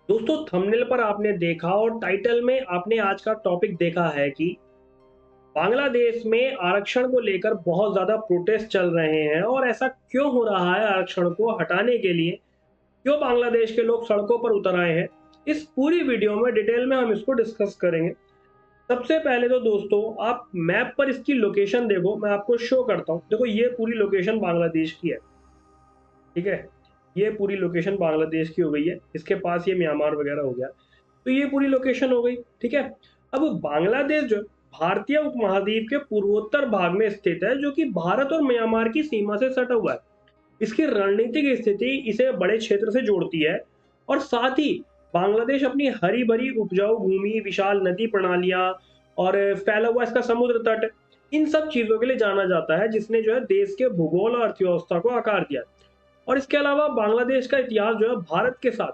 दोस्तों थंबनेल पर आपने देखा और टाइटल में आपने आज का टॉपिक देखा है कि बांग्लादेश में आरक्षण को लेकर बहुत ज़्यादा प्रोटेस्ट चल रहे हैं और ऐसा क्यों हो रहा है आरक्षण को हटाने के लिए क्यों बांग्लादेश के लोग सड़कों पर उतर आए हैं। इस पूरी वीडियो में डिटेल में हम इसको डिस्कस करेंगे। सबसे पहले तो दोस्तों आप मैप पर इसकी लोकेशन देखो, मैं आपको शो करता हूँ। देखो ये पूरी लोकेशन बांग्लादेश की है, ठीक है। ये पूरी लोकेशन बांग्लादेश की हो गई है, इसके पास ये म्यांमार वगैरह हो गया। तो ये पूरी लोकेशन हो गई, ठीक है। अब बांग्लादेश जो भारतीय उपमहाद्वीप के पूर्वोत्तर भाग में स्थित है, जो कि भारत और म्यांमार की सीमा से सटा हुआ है। इसकी रणनीतिक स्थिति इसे बड़े क्षेत्र से जोड़ती है और साथ ही बांग्लादेश अपनी हरी भरी उपजाऊ भूमि, विशाल नदी प्रणालियां और फैला हुआ इसका समुद्र तट, इन सब चीजों के लिए जाना जाता है, जिसने जो है देश के भूगोल और अर्थव्यवस्था को आकार दिया। और इसके अलावा बांग्लादेश का इतिहास जो है भारत के साथ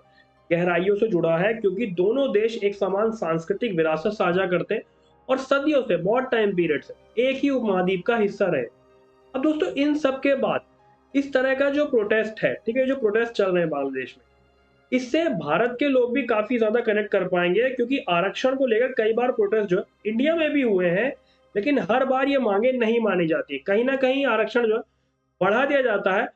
गहराइयों से जुड़ा है, क्योंकि दोनों देश एक समान सांस्कृतिक विरासत साझा करते हैं और सदियों से, बहुत टाइम पीरियड से एक ही उपमहाद्वीप का हिस्सा रहे। अब दोस्तों इन सब के बाद इस तरह का जो प्रोटेस्ट है, ठीक है, जो प्रोटेस्ट चल रहे हैं बांग्लादेश में, इससे भारत के लोग भी काफी ज्यादा कनेक्ट कर पाएंगे, क्योंकि आरक्षण को लेकर कई बार प्रोटेस्ट जो है इंडिया में भी हुए हैं, लेकिन हर बार ये मांगे नहीं मानी जाती। कहीं ना कहीं आरक्षण जो है बढ़ा दिया जाता है,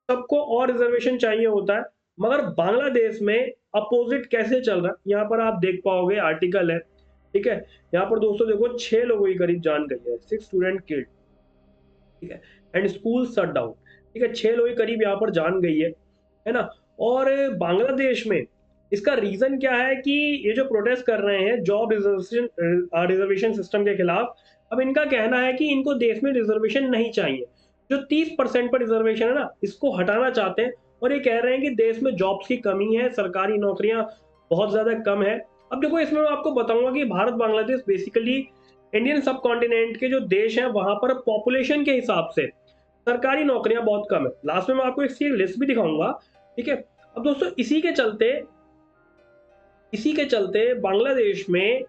सबको और रिजर्वेशन चाहिए होता है। मगर बांग्लादेश में अपोजिट कैसे चल रहा है, यहाँ पर आप देख पाओगे, आर्टिकल है, ठीक है। यहाँ पर दोस्तों देखो 6 लोगों की करीब जान गई है, 6 स्टूडेंट किल्ड, ठीक है, एंड स्कूल शट डाउन, ठीक है। 6 लोगों के करीब यहाँ पर जान गई है ना। और बांग्लादेश में इसका रीजन क्या है कि ये जो प्रोटेस्ट कर रहे हैं जॉब रिजर्वेशन रिजर्वेशन सिस्टम के खिलाफ, अब इनका कहना है कि इनको देश में रिजर्वेशन नहीं चाहिए। जो 30% पर रिजर्वेशन है ना, इसको हटाना चाहते हैं। और ये कह रहे हैं कि देश में जॉब्स की कमी है, सरकारी नौकरियां बहुत ज्यादा कम है। अब देखो इसमें मैं आपको बताऊंगा कि भारत बांग्लादेश बेसिकली इंडियन सब कॉन्टिनेंट के जो देश हैं, वहां पर पॉपुलेशन के हिसाब से सरकारी नौकरियां बहुत कम है। लास्ट में मैं आपको इसकी लिस्ट भी दिखाऊंगा, ठीक है। अब दोस्तों इसी के चलते बांग्लादेश में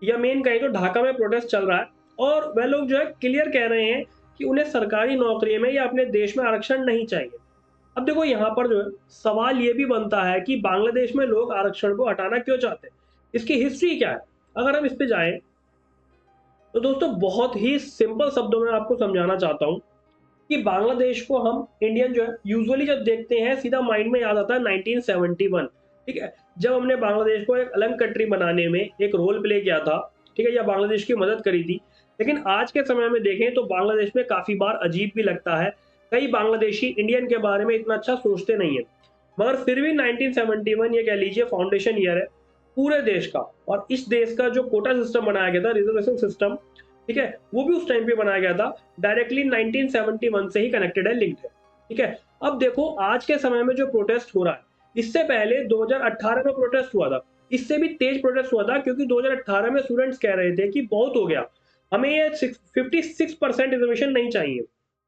या मेन कहीं तो ढाका में प्रोटेस्ट चल रहा है। और वह लोग जो है क्लियर कह रहे हैं कि उन्हें सरकारी नौकरी में या अपने देश में आरक्षण नहीं चाहिए। अब देखो यहाँ पर जो है सवाल ये भी बनता है कि बांग्लादेश में लोग आरक्षण को हटाना क्यों चाहते हैं, इसकी हिस्ट्री क्या है। अगर हम इस पे जाएं तो दोस्तों बहुत ही सिंपल शब्दों में आपको समझाना चाहता हूँ कि बांग्लादेश को हम इंडियन जो है यूजुअली जब देखते हैं सीधा माइंड में याद आता है 1971, ठीक है। जब हमने बांग्लादेश को एक अलग कंट्री बनाने में एक रोल प्ले किया था, ठीक है, या बांग्लादेश की मदद करी थी। लेकिन आज के समय में देखें तो बांग्लादेश में काफी बार अजीब भी लगता है। कई बांग्लादेशी इंडियन के बारे में इतना अच्छा सोचते नहीं है। मगर फिर भी 1971 ये कह लीजिए फाउंडेशन ईयर है पूरे देश का। और इस देश का जो कोटा सिस्टम बनाया गया था, रिजर्वेशन सिस्टम, ठीक है, वो भी उस टाइम पे बनाया गया था, डायरेक्टली 1971 से ही कनेक्टेड है, लिंक्ड है, ठीक है। अब देखो आज के समय में जो प्रोटेस्ट हो रहा है, इससे पहले 2018 में प्रोटेस्ट हुआ था। इससे भी तेज प्रोटेस्ट हुआ था, क्योंकि 2018 में स्टूडेंट्स कह रहे थे कि बहुत हो गया, हमें ये 56% रिजर्वेशन नहीं चाहिए,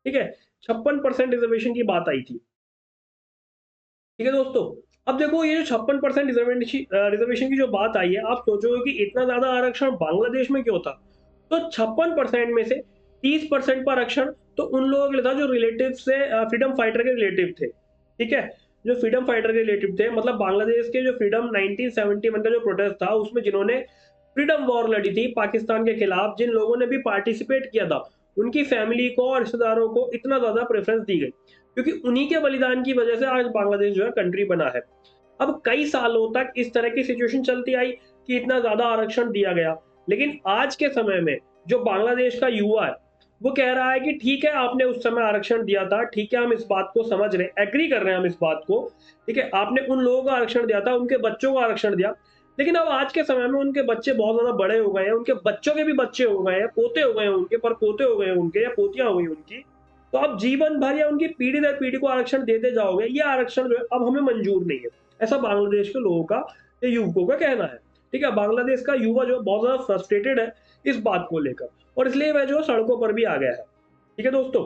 ठीक है। 56% रिजर्वेशन की बात आई थी, ठीक है दोस्तों। अब देखो ये जो 56% रिजर्वेशन की जो बात आई है, आप सोचोगे कि इतना ज्यादा आरक्षण बांग्लादेश में क्यों था। तो 56% में से 30% पर आरक्षण तो उन लोगों के लिए था जो रिलेटिव से फ्रीडम फाइटर के रिलेटिव थे, ठीक है। जो फ्रीडम फाइटर के रिलेटिव थे, मतलब बांग्लादेश के जो फ्रीडम 1971 का जो प्रोटेस्ट था, उसमें जिन्होंने फ्रीडम वॉर लड़ी थी पाकिस्तान के खिलाफ, जिन लोगों ने भी पार्टिसिपेट किया था, उनकी फैमिली को और रिश्तेदारों को इतना ज्यादा प्रेफरेंस दी गई, क्योंकि उन्हीं के बलिदान की वजह से आज बांग्लादेश जो है कंट्री बना है। अब कई सालों तक इस तरह की सिचुएशन चलती आई कि इतना ज्यादा आरक्षण दिया गया। लेकिन आज के समय में जो बांग्लादेश का युवा है, वो कह रहा है कि ठीक है, आपने उस समय आरक्षण दिया था, ठीक है, हम इस बात को समझ रहे हैं, एग्री कर रहे हैं हम इस बात को, ठीक है, आपने उन लोगों को आरक्षण दिया था, उनके बच्चों को आरक्षण दिया। लेकिन अब आज के समय में उनके बच्चे बहुत ज्यादा बड़े हो गए हैं, उनके बच्चों के भी बच्चे हो गए हैं, पोते हो गए हैं उनके, पर पोते हो गए हैं उनके, या पोतियां हो गई उनकी। तो आप जीवन भर या उनकी पीढ़ी दर पीढ़ी को आरक्षण देते जाओगे, ये आरक्षण जो है अब हमें मंजूर नहीं है। ऐसा बांग्लादेश के लोगों का, ये युवकों का कहना है, ठीक है। बांग्लादेश का युवा जो बहुत ज्यादा फ्रस्ट्रेटेड है इस बात को लेकर, और इसलिए वह जो सड़कों पर भी आ गया है, ठीक है दोस्तों,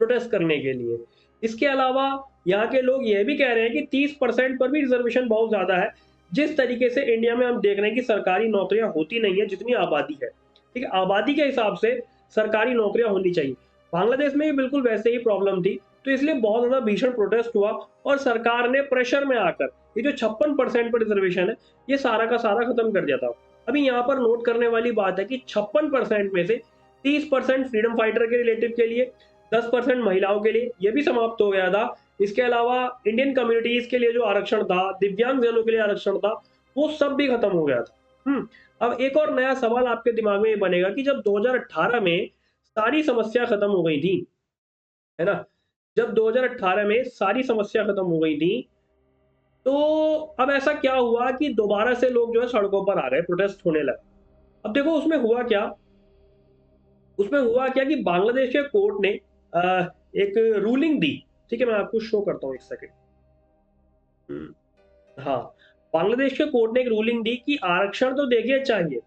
प्रोटेस्ट करने के लिए। इसके अलावा यहाँ के लोग यह भी कह रहे हैं कि 30% पर भी रिजर्वेशन बहुत ज्यादा है। जिस तरीके से इंडिया में हम देख रहे हैं कि सरकारी नौकरियां होती नहीं है जितनी आबादी है, ठीक है, आबादी के हिसाब से सरकारी नौकरियां होनी चाहिए। बांग्लादेश में भी बिल्कुल वैसे ही प्रॉब्लम थी। तो इसलिए बहुत ज्यादा भीषण प्रोटेस्ट हुआ और सरकार ने प्रेशर में आकर ये जो 56% पर रिजर्वेशन है ये सारा का सारा खत्म कर दिया था। अभी यहाँ पर नोट करने वाली बात है कि 56% में से 30% फ्रीडम फाइटर के रिलेटिव के लिए, 10% महिलाओं के लिए ये भी समाप्त हो गया था। इसके अलावा इंडियन कम्युनिटीज के लिए जो आरक्षण था, दिव्यांग जनों के लिए आरक्षण था, वो सब भी खत्म हो गया था। अब एक और नया सवाल आपके दिमाग में ये बनेगा कि जब 2018 में सारी समस्या खत्म हो गई थी, है ना? जब 2018 में सारी समस्या खत्म हो गई थी, तो अब ऐसा क्या हुआ कि दोबारा से लोग जो है सड़कों पर आ गए, प्रोटेस्ट होने लगा। अब देखो उसमें हुआ क्या कि बांग्लादेश के कोर्ट ने एक रूलिंग दी। ठीक है, मैं आपको शो करता हूँ एक सेकंड। हाँ, बांग्लादेश के कोर्ट ने एक रूलिंग दी कि आरक्षण तो देखिए चाहिए।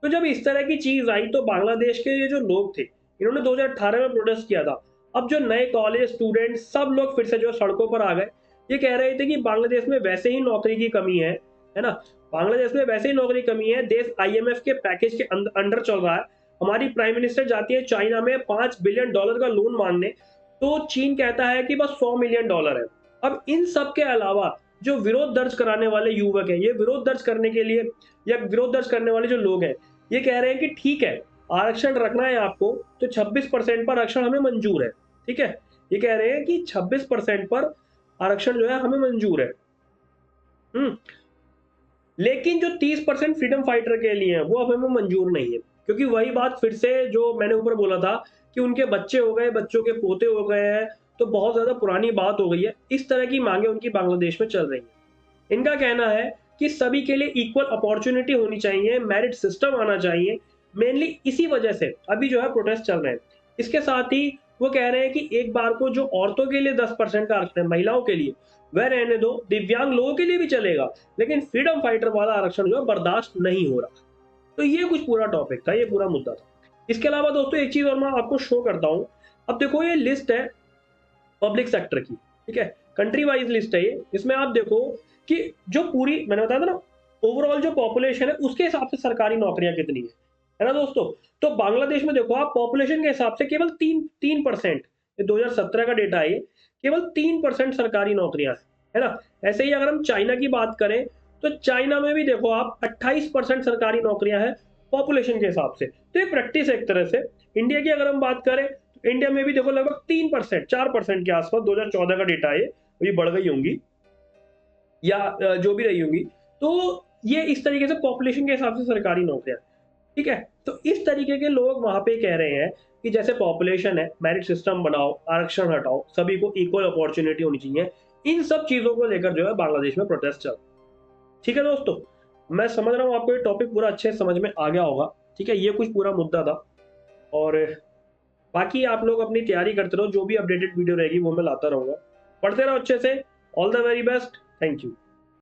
तो जब इस तरह की चीज आई तो बांग्लादेश के ये जो लोग थे, इन्होंने 2018 में प्रोटेस्ट किया था। अब जो नए कॉलेज स्टूडेंट सब लोग फिर से जो सड़कों पर आ गए। ये कह रहे थे कि बांग्लादेश में वैसे ही नौकरी की कमी है ना? बांग्लादेश में वैसे ही नौकरी की कमी है, देश आईएमएफ के पैकेज के अंडर चल रहा है। हमारी प्राइम मिनिस्टर जाती है चाइना में $5 बिलियन का लोन मांगने, तो चीन कहता है कि बस $100 मिलियन है। अब इन सब के अलावा जो विरोध दर्ज कराने वाले युवक हैं, ये विरोध दर्ज करने के लिए या विरोध दर्ज करने वाले जो लोग हैं, ये कह रहे हैं कि ठीक है, आरक्षण रखना है आपको तो 26% पर आरक्षण हमें मंजूर है। ठीक है, ये कह रहे हैं कि 26% पर आरक्षण जो है हमें मंजूर है। हम्म लेकिन जो 30% फ्रीडम फाइटर के लिए है वो अब हमें मंजूर नहीं है, क्योंकि वही बात फिर से जो मैंने ऊपर बोला था कि उनके बच्चे हो गए, बच्चों के पोते हो गए हैं, तो बहुत ज्यादा पुरानी बात हो गई है। इस तरह की मांगे उनकी बांग्लादेश में चल रही है। इनका कहना है कि सभी के लिए इक्वल अपॉर्चुनिटी होनी चाहिए, मेरिट सिस्टम आना चाहिए। मेनली इसी वजह से अभी जो है प्रोटेस्ट चल रहे हैं। इसके साथ ही वो कह रहे हैं कि एक बार को जो औरतों के लिए 10% का आरक्षण है, महिलाओं के लिए वह रहने दो, दिव्यांग लोगों के लिए भी चलेगा, लेकिन फ्रीडम फाइटर वाला आरक्षण जो है बर्दाश्त नहीं हो रहा। तो ये कुछ पूरा टॉपिक था, ये पूरा मुद्दा था। इसके अलावा दोस्तों एक चीज और मैं आपको शो करता हूं। अब देखो ये लिस्ट है पब्लिक सेक्टर की। ठीक है, कंट्री वाइज लिस्ट है ये। इसमें आप देखो कि जो पूरी मैंने बताया था ना, ओवरऑल जो पॉपुलेशन है उसके हिसाब से सरकारी नौकरियां कितनी है ना दोस्तों? तो बांग्लादेश में देखो आप पॉपुलेशन के हिसाब से केवल 3% 2017 का डेटा है ये, केवल 3% सरकारी नौकरियां है ना? ऐसे ही अगर हम चाइना की बात करें तो चाइना में भी देखो आप 28% सरकारी नौकरियां हैं पॉपुलेशन के हिसाब से। तो ये प्रैक्टिस है एक तरह से। इंडिया की अगर हम बात करें, इंडिया में भी देखो लगभग 3% 4% के आसपास 2014 का डेटा है, ये बढ़ गई होंगी या जो भी रही होंगी। तो ये इस तरीके से पॉपुलेशन के हिसाब से सरकारी नौकरियां। ठीक है, तो इस तरीके के लोग वहां पे कह रहे हैं कि जैसे पॉपुलेशन है, मेरिट सिस्टम बनाओ, आरक्षण हटाओ, सभी को इक्वल अपॉर्चुनिटी होनी चाहिए। इन सब चीजों को लेकर जो है बांग्लादेश में प्रोटेस्ट चल। ठीक है दोस्तों, मैं समझ रहा हूँ आपको ये टॉपिक पूरा अच्छे से समझ में आ गया होगा। ठीक है, ये कुछ पूरा मुद्दा था। और बाकी आप लोग अपनी तैयारी करते रहो, जो भी अपडेटेड वीडियो रहेगी वो मैं लाता रहूंगा। पढ़ते रहो अच्छे से। All the very best. Thank you.